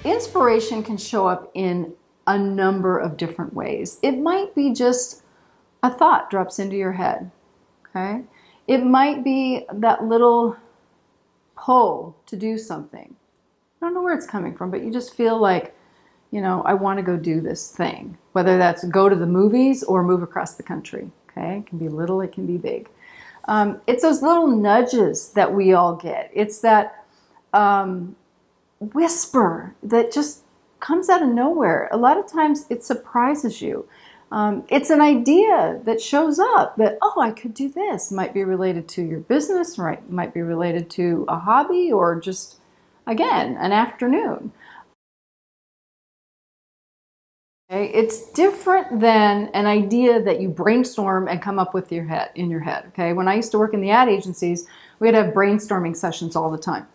Inspiration can show up in a number of different ways. It might be just a thought drops into your head, okay? It might be that little pull to do something. I don't know where it's coming from, but you just feel like, I want to go do this thing. Whether that's go to the movies or move across the country, okay? It can be little, it can be big. It's those little nudges that we all get. It's that whisper that just comes out of nowhere. A lot of times it surprises you. It's an idea that shows up that, oh, I could do this. Might be related to your business, right? Might be related to a hobby or just, again, an afternoon. Okay? It's different than an idea that you brainstorm and come up with in your head. Okay? When I used to work in the ad agencies, we'd have brainstorming sessions all the time.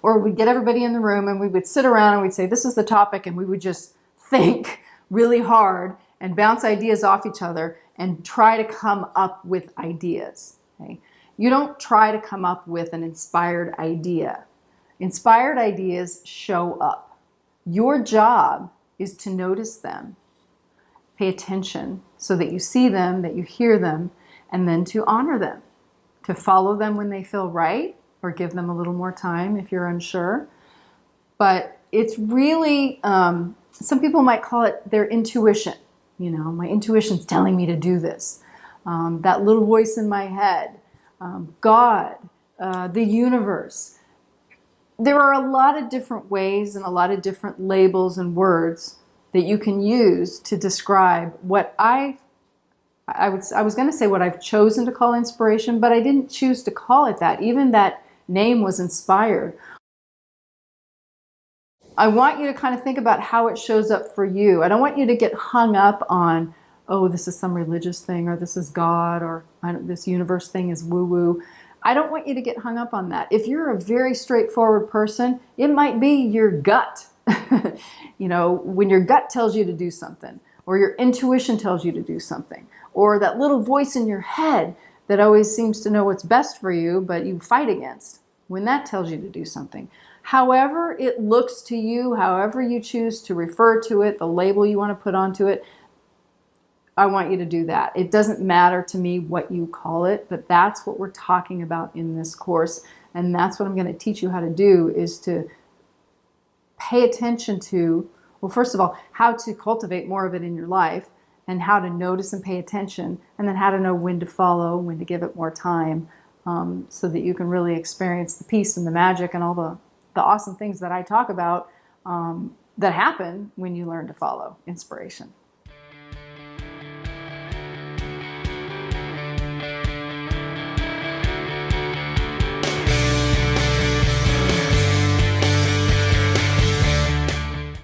Or we'd get everybody in the room and we would sit around and we'd say, this is the topic, and we would just think really hard and bounce ideas off each other and try to come up with ideas. Okay? You don't try to come up with an inspired idea. Inspired ideas show up. Your job is to notice them, pay attention so that you see them, that you hear them, and then to honor them, to follow them when they feel right, or give them a little more time if you're unsure. But it's really, some people might call it their intuition. My intuition's telling me to do this. That little voice in my head, God, the universe. There are a lot of different ways and a lot of different labels and words that you can use to describe what I was going to say what I've chosen to call inspiration, but I didn't choose to call it that. Even that name was inspired. I want you to kind of think about how it shows up for you. I don't want you to get hung up on, oh, this is some religious thing, or this is God, or this universe thing is woo-woo. I don't want you to get hung up on that. If you're a very straightforward person, it might be your gut. When your gut tells you to do something, or your intuition tells you to do something, or that little voice in your head that always seems to know what's best for you, but you fight against, when that tells you to do something. However it looks to you, however you choose to refer to it, the label you want to put onto it, I want you to do that. It doesn't matter to me what you call it, but that's what we're talking about in this course. And that's what I'm going to teach you how to do, is to pay attention to, well, first of all, how to cultivate more of it in your life, and how to notice and pay attention, and then how to know when to follow, when to give it more time, so that you can really experience the peace and the magic and all the awesome things that I talk about that happen when you learn to follow inspiration.